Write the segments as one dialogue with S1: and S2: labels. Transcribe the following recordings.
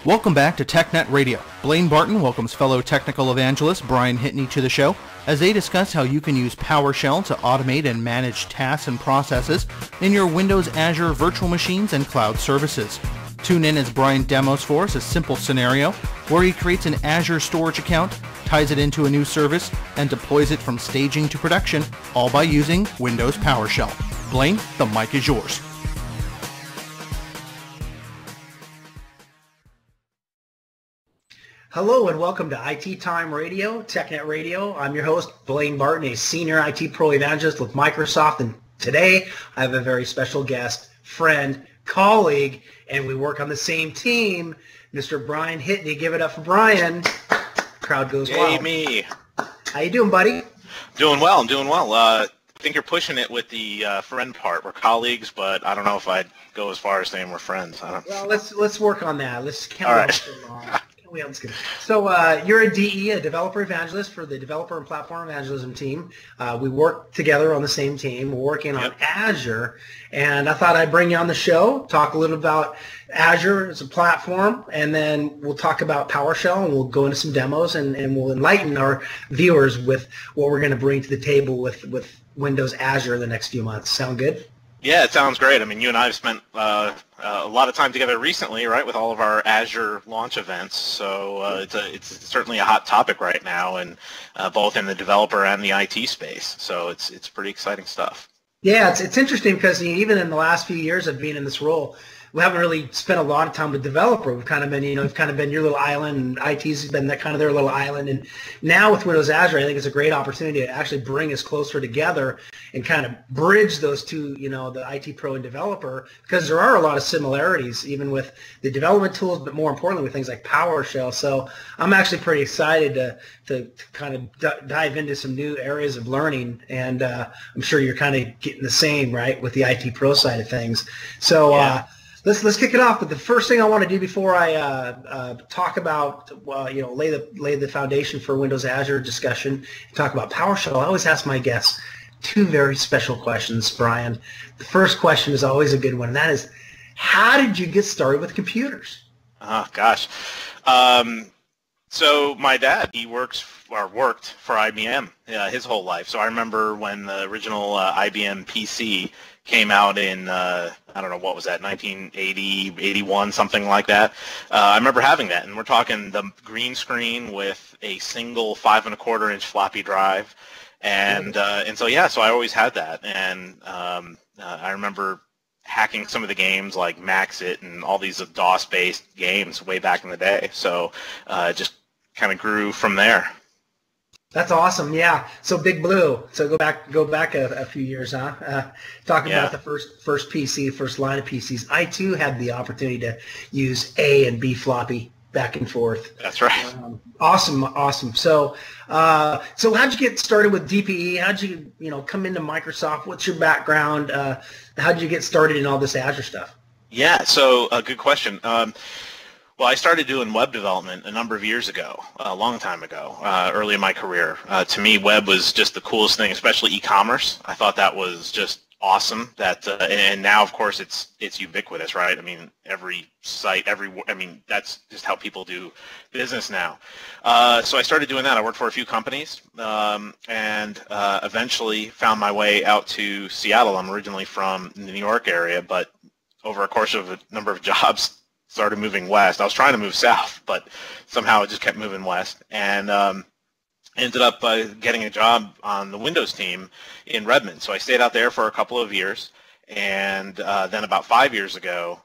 S1: Welcome back to TechNet Radio. Blain Barton welcomes fellow technical evangelist Brian Hitney to the show as they discuss how you can use PowerShell to automate and manage tasks and processes in your Windows Azure virtual machines and cloud services. Tune in as Brian demos for us a simple scenario where he creates an Azure storage account, ties it into a new service, and deploys it from staging to production, all by using Windows PowerShell. Blain, the mic is yours.
S2: Hello and welcome to IT Time Radio, TechNet Radio. I'm your host, Blain Barton, a senior IT pro evangelist with Microsoft, and today I have a very special guest, friend, colleague, and we work on the same team, Mr. Brian Hitney. Give it up for Brian. Crowd goes wild.
S3: Hey, me.
S2: How you doing, buddy?
S3: Doing well. I'm doing well. I think you're pushing it with the friend part. We're colleagues, but I don't know if I'd go as far as saying we're friends.
S2: Well, let's work on that. Let's count
S3: All
S2: it
S3: right.
S2: off so long. So you're a DE, a developer evangelist for the Developer and Platform Evangelism team. We work together on the same team. We're working on Azure, and I thought I'd bring you on the show, talk a little about Azure as a platform, and then we'll talk about PowerShell, and we'll go into some demos, and we'll enlighten our viewers with what we're going to bring to the table with Windows Azure in the next few months. Sound good?
S3: Yeah, it sounds great. I mean, you and I have spent a lot of time together recently, right, with all of our Azure launch events. So it's certainly a hot topic right now, and both in the developer and the IT space. So it's pretty exciting stuff. Yeah,
S2: it's interesting because even in the last few years of being in this role, we haven't really spent a lot of time with developer. We've kind of been, we've kind of been your little island, and IT's been that kind of their little island. And now with Windows Azure, I think it's a great opportunity to actually bring us closer together and kind of bridge those two, the IT pro and developer, because there are a lot of similarities, even with the development tools, but more importantly with things like PowerShell. So I'm actually pretty excited to kind of dive into some new areas of learning, and I'm sure you're kind of getting the same, right, with the IT pro side of things. So. Yeah. Let's kick it off. But the first thing I want to do before I talk about, lay the foundation for Windows Azure discussion, talk about PowerShell, I always ask my guests two very special questions, Brian. The first question is always a good one, and that is, how did you get started with computers?
S3: Oh, gosh. So my dad, he worked for IBM his whole life. So I remember when the original IBM PC came out in, I don't know, what was that, 1980, 81, something like that. I remember having that, and we're talking the green screen with a single 5 1/4 inch floppy drive. And so I always had that. And I remember hacking some of the games like Maxit and all these DOS-based games way back in the day. So just kind of grew from there.
S2: That's awesome. Yeah. So Big Blue. So go back a few years, huh? Talking about the first PC, first line of PCs. I too had the opportunity to use A and B floppy back and forth.
S3: That's right.
S2: Awesome. So how'd you get started with DPE? How'd you come into Microsoft? What's your background? How'd you get started in all this Azure stuff?
S3: Yeah. So a good question. Well, I started doing web development a number of years ago, a long time ago, early in my career. To me, web was just the coolest thing, especially e-commerce. I thought that was just awesome. And now, of course, it's ubiquitous, right? I mean, every site, that's just how people do business now. So I started doing that. I worked for a few companies, and eventually found my way out to Seattle. I'm originally from the New York area, but over a course of a number of jobs, started moving west. I was trying to move south, but somehow it just kept moving west, and ended up getting a job on the Windows team in Redmond. So I stayed out there for a couple of years, and then about 5 years ago,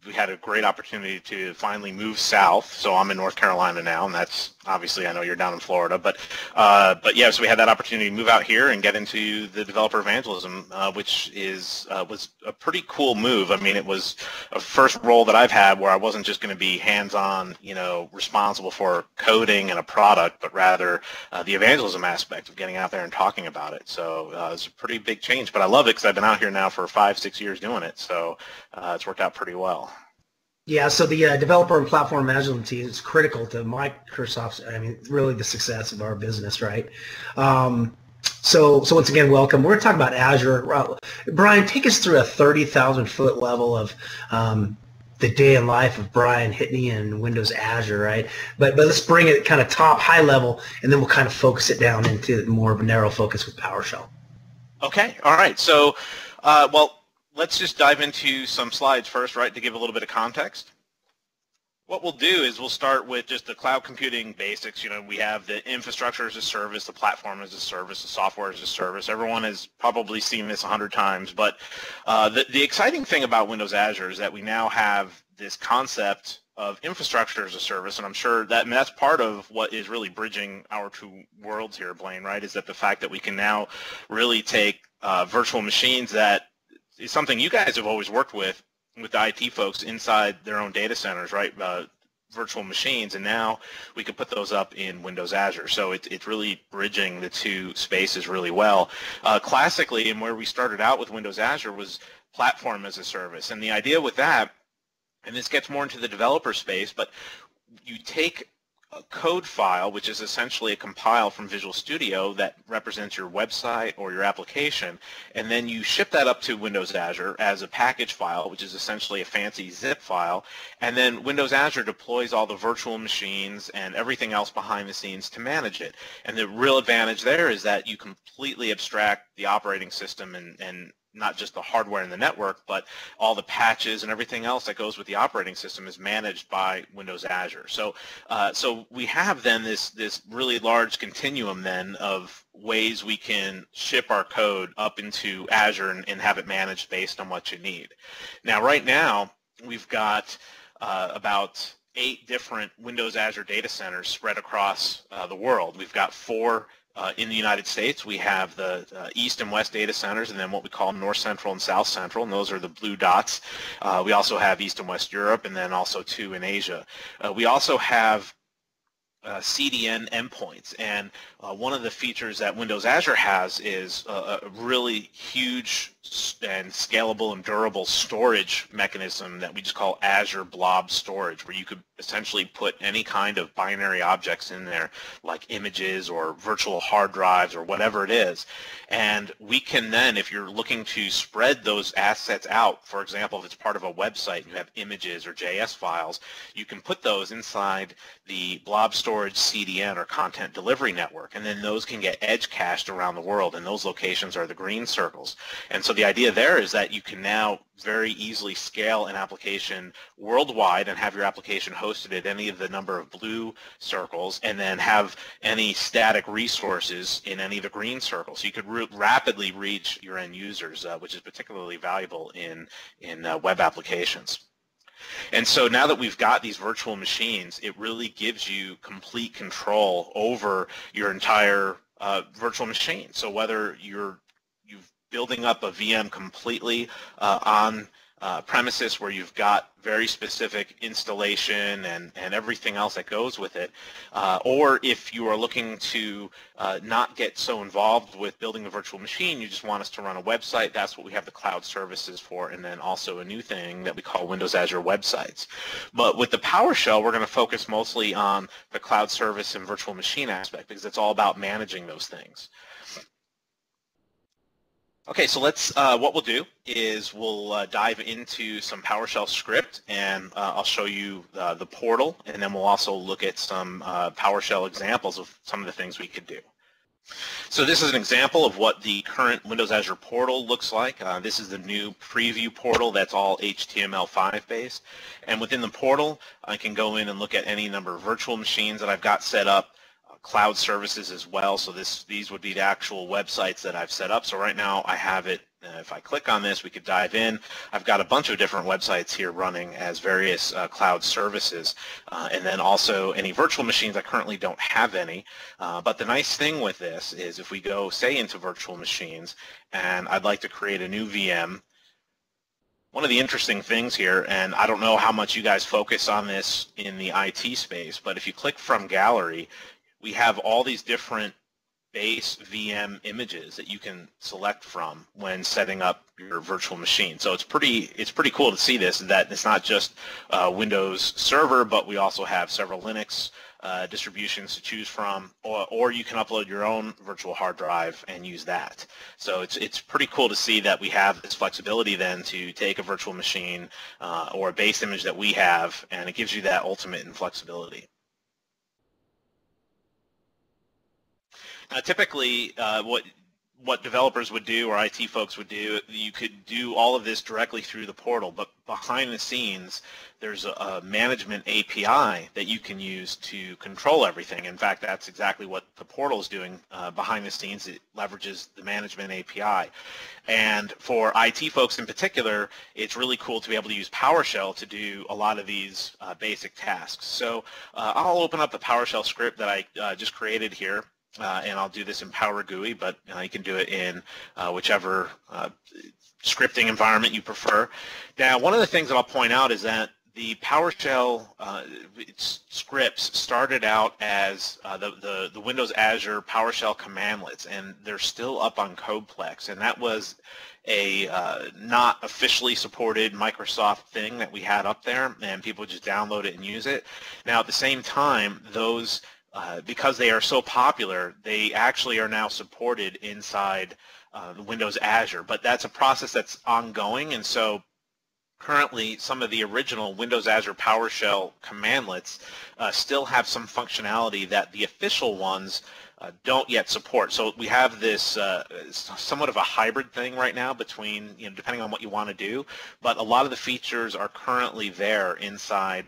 S3: we had a great opportunity to finally move south. So I'm in North Carolina now, and that's obviously, I know you're down in Florida, but yeah, so we had that opportunity to move out here and get into the developer evangelism, which was a pretty cool move. I mean, it was a first role that I've had where I wasn't just going to be hands-on, responsible for coding and a product, but rather the evangelism aspect of getting out there and talking about it. So it's a pretty big change, but I love it because I've been out here now for 5-6 years doing it. So it's worked out pretty well.
S2: Yeah, so the developer and platform management team is critical to Microsoft's, really the success of our business, right? So once again, welcome. We're going to talk about Azure. Brian, take us through a 30,000-foot level of the day in life of Brian Hitney and Windows Azure, right? But let's bring it kind of top, high level, and then we'll kind of focus it down into more of a narrow focus with PowerShell.
S3: Okay, all right. So, well, let's just dive into some slides first, right, to give a little bit of context. What we'll do is we'll start with just the cloud computing basics. You know, we have the infrastructure as a service, the platform as a service, the software as a service. Everyone has probably seen this 100 times, but the exciting thing about Windows Azure is that we now have this concept of infrastructure as a service, and I'm sure that's part of what is really bridging our two worlds here, Blaine, right, is that the fact that we can now really take virtual machines that is something you guys have always worked with the IT folks inside their own data centers, right, virtual machines, and now we can put those up in Windows Azure. So it's really bridging the two spaces really well. Classically, and where we started out with Windows Azure was platform as a service, and the idea with that, and this gets more into the developer space, but you take a code file, which is essentially a compile from Visual Studio that represents your website or your application, and then you ship that up to Windows Azure as a package file, which is essentially a fancy zip file, and then Windows Azure deploys all the virtual machines and everything else behind the scenes to manage it. And the real advantage there is that you completely abstract the operating system and not just the hardware and the network, but all the patches and everything else that goes with the operating system is managed by Windows Azure. So, so we have then this really large continuum then of ways we can ship our code up into Azure and have it managed based on what you need. Now, right now, we've got about 8 different Windows Azure data centers spread across the world. We've got 4 in the United States. We have the East and West data centers, and then what we call North Central and South Central, and those are the blue dots. We also have East and West Europe, and then also 2 in Asia. We also have CDN endpoints, and one of the features that Windows Azure has is a really huge and scalable and durable storage mechanism that we just call Azure Blob Storage, where you could essentially put any kind of binary objects in there, like images or virtual hard drives or whatever it is. And we can then, if you're looking to spread those assets out, for example, if it's part of a website and you have images or JS files, you can put those inside the Blob Storage CDN or Content Delivery Network, and then those can get edge cached around the world, and those locations are the green circles. And so the idea there is that you can now very easily scale an application worldwide and have your application hosted at any of the number of blue circles, and then have any static resources in any of the green circles. So you could rapidly reach your end users, which is particularly valuable in web applications. And so now that we've got these virtual machines, it really gives you complete control over your entire virtual machine. So whether you're building up a VM completely on premises where you've got very specific installation and everything else that goes with it, or if you are looking to not get so involved with building a virtual machine, you just want us to run a website, that's what we have the cloud services for, and then also a new thing that we call Windows Azure Websites. But with the PowerShell, we're going to focus mostly on the cloud service and virtual machine aspect, because it's all about managing those things. Okay, so let's, what we'll do is we'll dive into some PowerShell script, and I'll show you the portal, and then we'll also look at some PowerShell examples of some of the things we could do. So this is an example of what the current Windows Azure portal looks like. This is the new preview portal that's all HTML5 based, and within the portal I can go in and look at any number of virtual machines that I've got set up, cloud services as well. So these would be the actual websites that I've set up. So right now I have it, if I click on this, we could dive in. I've got a bunch of different websites here running as various cloud services, and then also any virtual machines. I currently don't have any, but the nice thing with this is if we go, say, into virtual machines, and I'd like to create a new VM, one of the interesting things here, and I don't know how much you guys focus on this in the IT space, but if you click from gallery, we have all these different base VM images that you can select from when setting up your virtual machine. So it's pretty cool to see this, that it's not just Windows Server, but we also have several Linux distributions to choose from, or you can upload your own virtual hard drive and use that. So it's pretty cool to see that we have this flexibility then to take a virtual machine or a base image that we have, and it gives you that ultimate in flexibility. Typically, what developers would do or IT folks would do, you could do all of this directly through the portal, but behind the scenes there's a management API that you can use to control everything. In fact, that's exactly what the portal is doing behind the scenes. It leverages the management API. And for IT folks in particular, it's really cool to be able to use PowerShell to do a lot of these basic tasks. So I'll open up the PowerShell script that I just created here. And I'll do this in Power GUI, but you can do it in whichever scripting environment you prefer. Now, one of the things that I'll point out is that the PowerShell scripts started out as the Windows Azure PowerShell commandlets, and they're still up on Codeplex, and that was a not officially supported Microsoft thing that we had up there, and people just download it and use it. Now, at the same time, those because they are so popular, they actually are now supported inside the Windows Azure, but that's a process that's ongoing, and so currently some of the original Windows Azure PowerShell commandlets still have some functionality that the official ones don't yet support. So we have this somewhat of a hybrid thing right now between, depending on what you want to do, but a lot of the features are currently there inside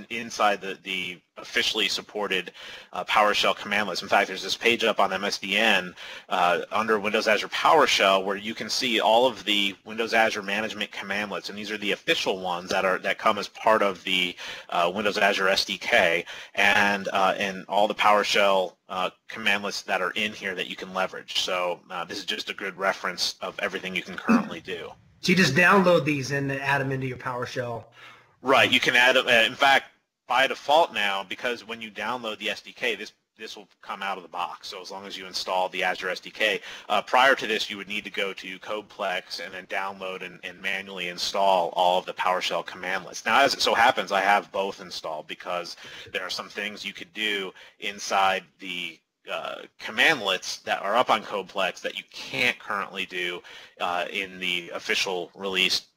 S3: inside the officially supported PowerShell commandlets. In fact, there's this page up on MSDN under Windows Azure PowerShell where you can see all of the Windows Azure management commandlets, and these are the official ones that come as part of the Windows Azure SDK, and all the PowerShell commandlets that are in here that you can leverage. So this is just a good reference of everything you can currently do.
S2: So you just download these and add them into your PowerShell.
S3: Right. You can add them. In fact, by default now, because when you download the SDK, this will come out of the box. So as long as you install the Azure SDK, prior to this, you would need to go to Codeplex and then download and manually install all of the PowerShell commandlets. Now, as it so happens, I have both installed because there are some things you could do inside the commandlets that are up on Codeplex that you can't currently do in the official release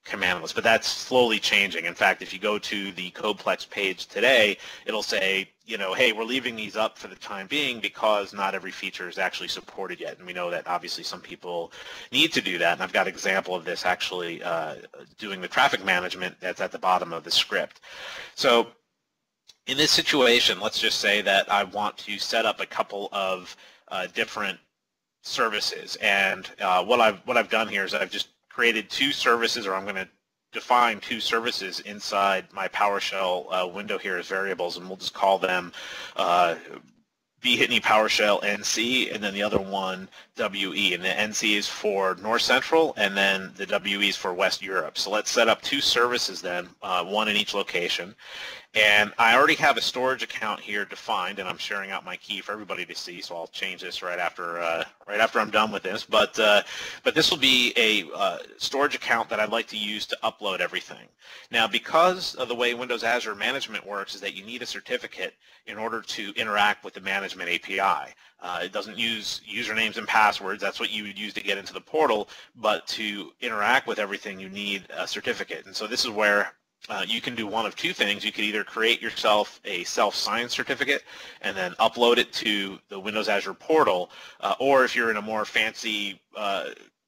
S3: commandlets, but that's slowly changing. In fact, if you go to the Codeplex page today, it'll say, hey, we're leaving these up for the time being because not every feature is actually supported yet. And we know that obviously some people need to do that. And I've got an example of this actually doing the traffic management that's at the bottom of the script. So in this situation, let's just say that I want to set up a couple of different services. And what I've done here is I've just created two services, or I'm going to define two services inside my PowerShell window here as variables, and we'll just call them B Hitney PowerShell NC, and then the other one WE, and the NC is for North Central, and then the WE is for West Europe. So let's set up two services then, one in each location. And I already have a storage account here defined, and I'm sharing out my key for everybody to see. So I'll change this right after I'm done with this. But this will be a storage account that I'd like to use to upload everything. Now, because of the way Windows Azure Management works, is that you need a certificate in order to interact with the Management API. It doesn't use usernames and passwords. That's what you would use to get into the portal. But to interact with everything, you need a certificate. And so this is where you can do one of two things. You could either create yourself a self-signed certificate and then upload it to the Windows Azure portal, or if you're in a more fancy,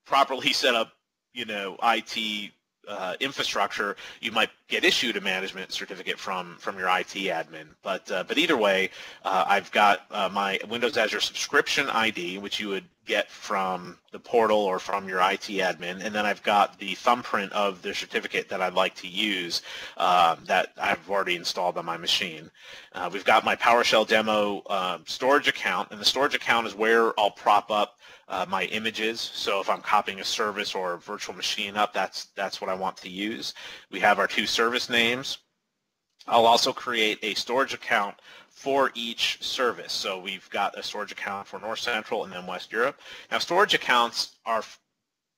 S3: properly set up, IT infrastructure, you might get issued a management certificate from your IT admin. But either way, I've got my Windows Azure subscription ID, which you would get from the portal or from your IT admin, and then I've got the thumbprint of the certificate that I'd like to use that I've already installed on my machine. We've got my PowerShell demo storage account, and the storage account is where I'll prop up my images. So if I'm copying a service or a virtual machine up, that's what I want to use. We have our two service names. I'll also create a storage account for each service. So we've got a storage account for North Central and then West Europe. Now, storage accounts are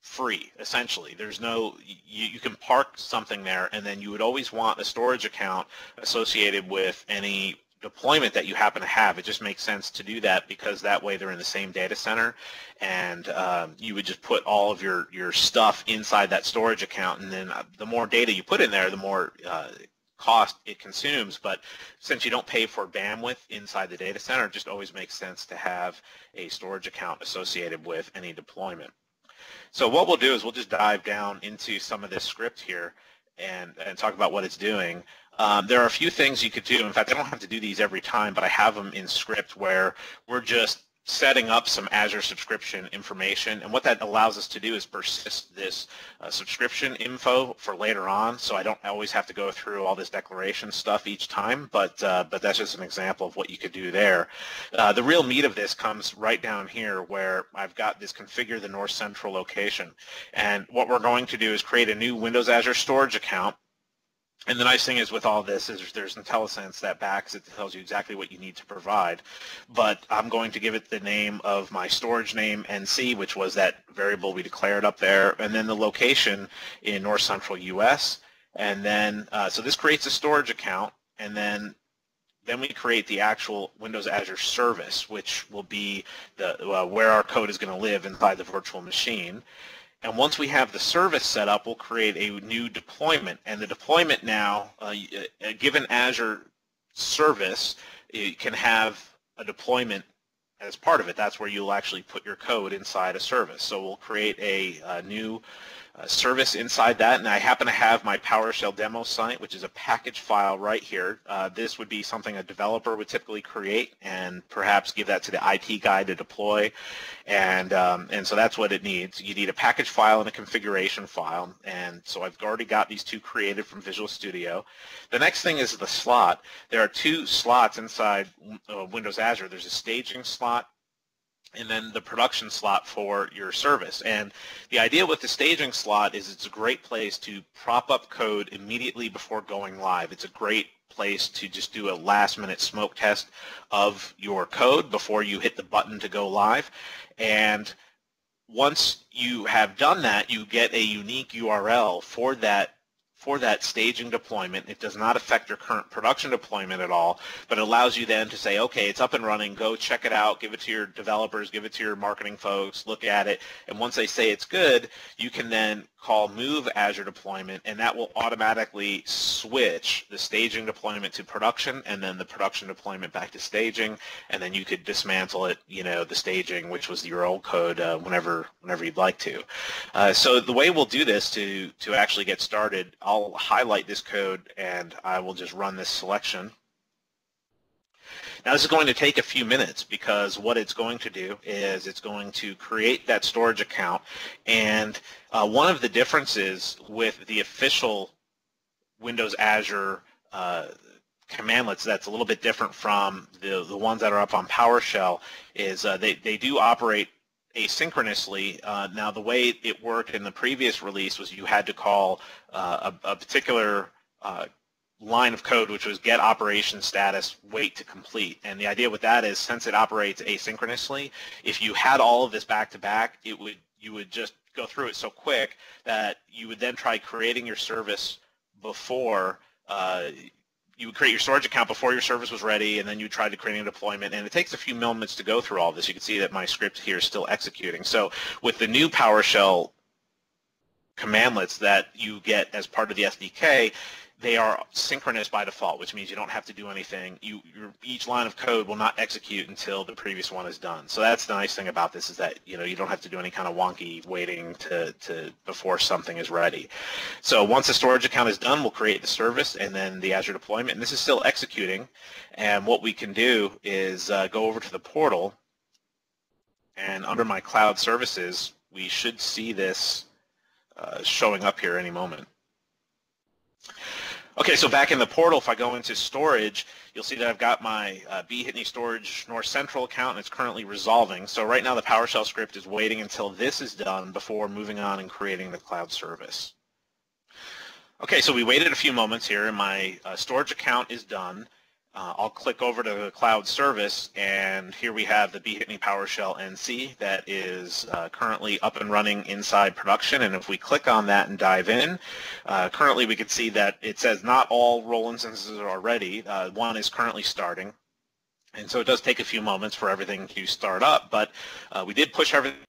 S3: free, essentially. There's no, you can park something there, and then you would always want a storage account associated with any deployment that you happen to have. It just makes sense to do that because that way they're in the same data center, and you would just put all of your stuff inside that storage account, and then the more data you put in there, the more cost it consumes. But since you don't pay for bandwidth inside the data center, it just always makes sense to have a storage account associated with any deployment. So what we'll do is we'll just dive down into some of this script here and talk about what it's doing. There are a few things you could do. In fact, I don't have to do these every time, but I have them in script where we're just setting up some Azure subscription information, and what that allows us to do is persist this subscription info for later on, so I don't always have to go through all this declaration stuff each time, but that's just an example of what you could do there. The real meat of this comes right down here where I've got this configure the North Central location, and what we're going to do is create a new Windows Azure storage account. And the nice thing is with all this is there's IntelliSense that backs it, that tells you exactly what you need to provide. But I'm going to give it the name of my storage name NC, which was that variable we declared up there, and then the location in North Central US. And then, so this creates a storage account, and then we create the actual Windows Azure service, which will be the where our code is going to live inside the virtual machine. And once we have the service set up, we'll create a new deployment. And the deployment now, a given Azure service, it can have a deployment as part of it. That's where you'll actually put your code inside a service. So we'll create a new service inside that, and I happen to have my PowerShell demo site, which is a package file right here. This would be something a developer would typically create and perhaps give that to the IT guy to deploy, and so that's what it needs. You need a package file and a configuration file, and so I've already got these two created from Visual Studio. The next thing is the slot. There are two slots inside Windows Azure. There's a staging slot and then the production slot for your service. And the idea with the staging slot is it's a great place to prop up code immediately before going live. It's a great place to just do a last-minute smoke test of your code before you hit the button to go live. And once you have done that, you get a unique URL for that staging deployment. It does not affect your current production deployment at all, but it allows you then to say, okay, it's up and running, go check it out, give it to your developers, give it to your marketing folks, look at it, and once they say it's good, you can then call move Azure deployment, and that will automatically switch the staging deployment to production, and then the production deployment back to staging, and then you could dismantle it, the staging, which was your old code, whenever you'd like to. So the way we'll do this to actually get started, I'll highlight this code and I will just run this selection. Now this is going to take a few minutes because what it's going to do is it's going to create that storage account, and one of the differences with the official Windows Azure commandlets that's a little bit different from the ones that are up on PowerShell is they do operate asynchronously. Now the way it worked in the previous release was you had to call a particular line of code, which was get operation status, wait to complete. And the idea with that is, since it operates asynchronously, if you had all of this back to back, you would just go through it so quick that you would then try creating your service before you would create your storage account before your service was ready, and then you try to create a deployment, and it takes a few moments to go through all this. You can see that my script here is still executing. So with the new PowerShell commandlets that you get as part of the SDK, they are synchronous by default, which means you don't have to do anything. Each line of code will not execute until the previous one is done. So that's the nice thing about this, is that you don't have to do any kind of wonky waiting to before something is ready. So once the storage account is done, we'll create the service and then the Azure deployment. And this is still executing. And what we can do is go over to the portal, and under my cloud services, we should see this showing up here any moment. Okay, so back in the portal, if I go into storage, you'll see that I've got my B Hitney Storage North Central account, and it's currently resolving. So right now the PowerShell script is waiting until this is done before moving on and creating the cloud service. Okay, so we waited a few moments here, and my storage account is done. I'll click over to the cloud service, and here we have the Hitney PowerShell NC that is currently up and running inside production. And if we click on that and dive in, currently we can see that it says not all role instances are ready. One is currently starting. And so it does take a few moments for everything to start up, but we did push everything.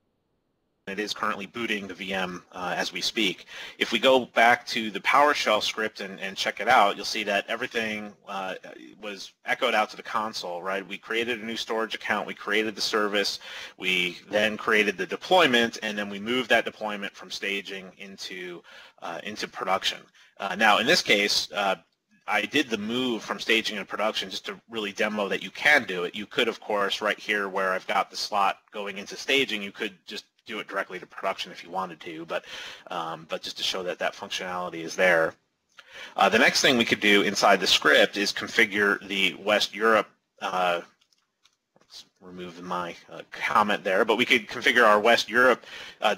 S3: It is currently booting the VM as we speak. If we go back to the PowerShell script and check it out, you'll see that everything was echoed out to the console, right? We created a new storage account, we created the service, we then created the deployment, and then we moved that deployment from staging into production. Now, in this case, I did the move from staging to production just to really demo that you can do it. You could, of course, right here where I've got the slot going into staging, you could just do it directly to production if you wanted to, but just to show that that functionality is there. The next thing we could do inside the script is configure the West Europe. Let's remove my comment there, but we could configure our West Europe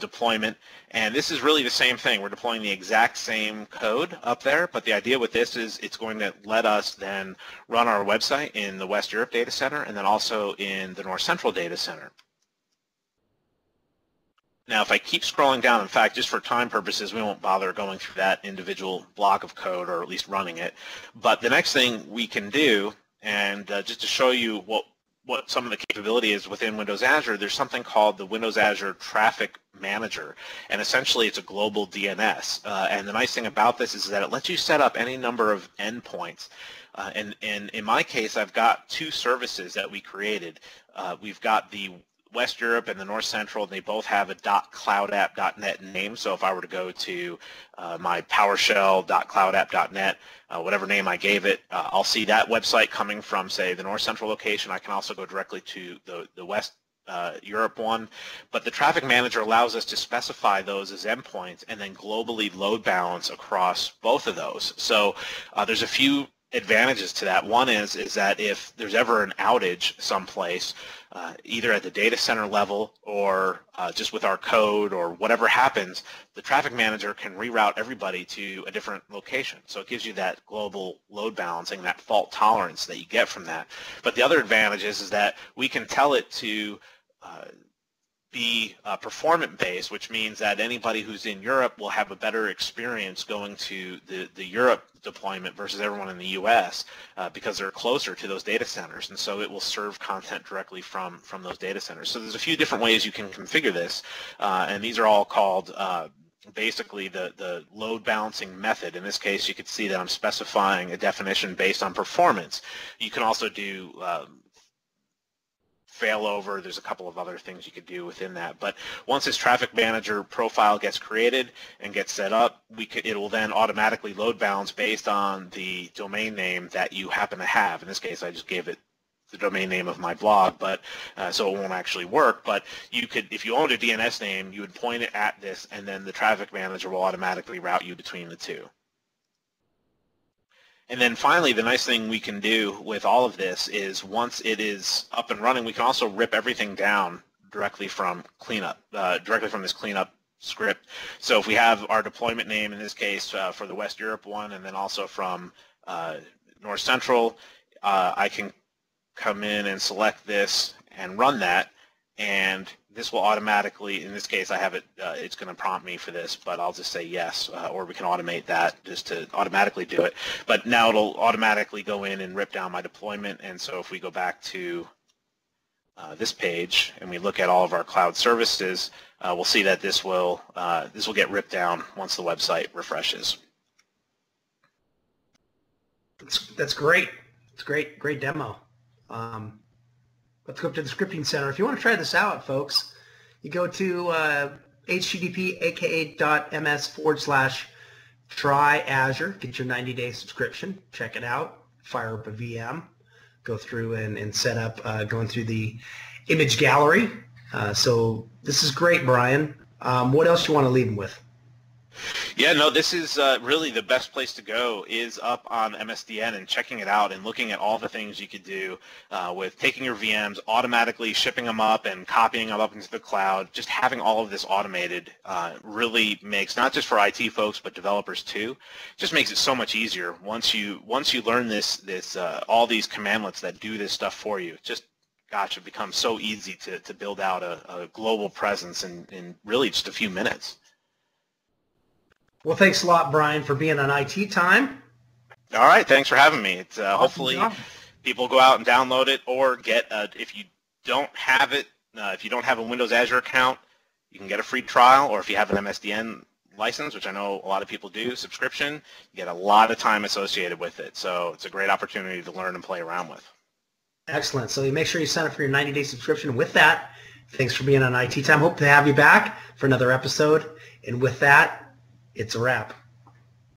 S3: deployment, and this is really the same thing. We're deploying the exact same code up there, but the idea with this is it's going to let us then run our website in the West Europe data center and then also in the North Central data center. Now, if I keep scrolling down, in fact, just for time purposes, we won't bother going through that individual block of code or at least running it. But the next thing we can do, and just to show you what some of the capability is within Windows Azure, there's something called the Windows Azure Traffic Manager, and essentially it's a global DNS. And the nice thing about this is that it lets you set up any number of endpoints. And in my case, I've got two services that we created. We've got the West Europe and the North Central, and they both have a .cloudapp.net name. So if I were to go to my PowerShell.cloudapp.net, whatever name I gave it, I'll see that website coming from, say, the North Central location. I can also go directly to the West Europe one. But the Traffic Manager allows us to specify those as endpoints and then globally load balance across both of those. So there's a few advantages to that. One is that if there's ever an outage someplace, either at the data center level or just with our code or whatever happens, the Traffic Manager can reroute everybody to a different location. So it gives you that global load balancing, that fault tolerance that you get from that. But the other advantage is that we can tell it to be performance-based, which means that anybody who's in Europe will have a better experience going to the Europe deployment versus everyone in the U.S. Because they're closer to those data centers, and so it will serve content directly from those data centers. So there's a few different ways you can configure this, and these are all called basically the load balancing method. In this case, you could see that I'm specifying a definition based on performance. You can also do failover. There's a couple of other things you could do within that. But once this Traffic Manager profile gets created and gets set up, it will then automatically load balance based on the domain name that you happen to have. In this case, I just gave it the domain name of my blog, but so it won't actually work. But you could, if you owned a DNS name, you would point it at this, and then the Traffic Manager will automatically route you between the two. And then finally, the nice thing we can do with all of this is once it is up and running, we can also rip everything down directly from cleanup, directly from this cleanup script. So if we have our deployment name, in this case for the West Europe one, and then also from North Central, I can come in and select this and run that, and this will automatically, in this case I have it, it's going to prompt me for this, but I'll just say yes, or we can automate that just to automatically do it. But now it'll automatically go in and rip down my deployment, and so if we go back to this page and we look at all of our cloud services, we'll see that this will get ripped down once the website refreshes.
S2: That's great. It's great. Great demo. Let's go up to the scripting center. If you want to try this out, folks, you go to http://ms/try Azure, get your 90-day subscription, check it out, fire up a VM, go through and set up, going through the image gallery. So this is great, Brian. What else you want to leave them with?
S3: Yeah, no, this is really the best place to go is up on MSDN and checking it out and looking at all the things you could do with taking your VMs, automatically shipping them up and copying them up into the cloud. Just having all of this automated really makes, not just for IT folks, but developers too, just makes it so much easier once you learn this all these commandlets that do this stuff for you. Just, gosh, it becomes so easy to build out a global presence in really just a few minutes.
S2: Well, thanks a lot, Brian, for being on IT Time.
S3: All right, thanks for having me. It's
S2: Awesome
S3: hopefully
S2: job.
S3: people go out and download it, or get if you don't have it, if you don't have a Windows Azure account, you can get a free trial, or if you have an MSDN license, which I know a lot of people do, subscription, you get a lot of time associated with it. So it's a great opportunity to learn and play around with.
S2: Excellent. So you make sure you sign up for your 90-day subscription. With that, thanks for being on IT Time. Hope to have you back for another episode. And with that, it's a wrap.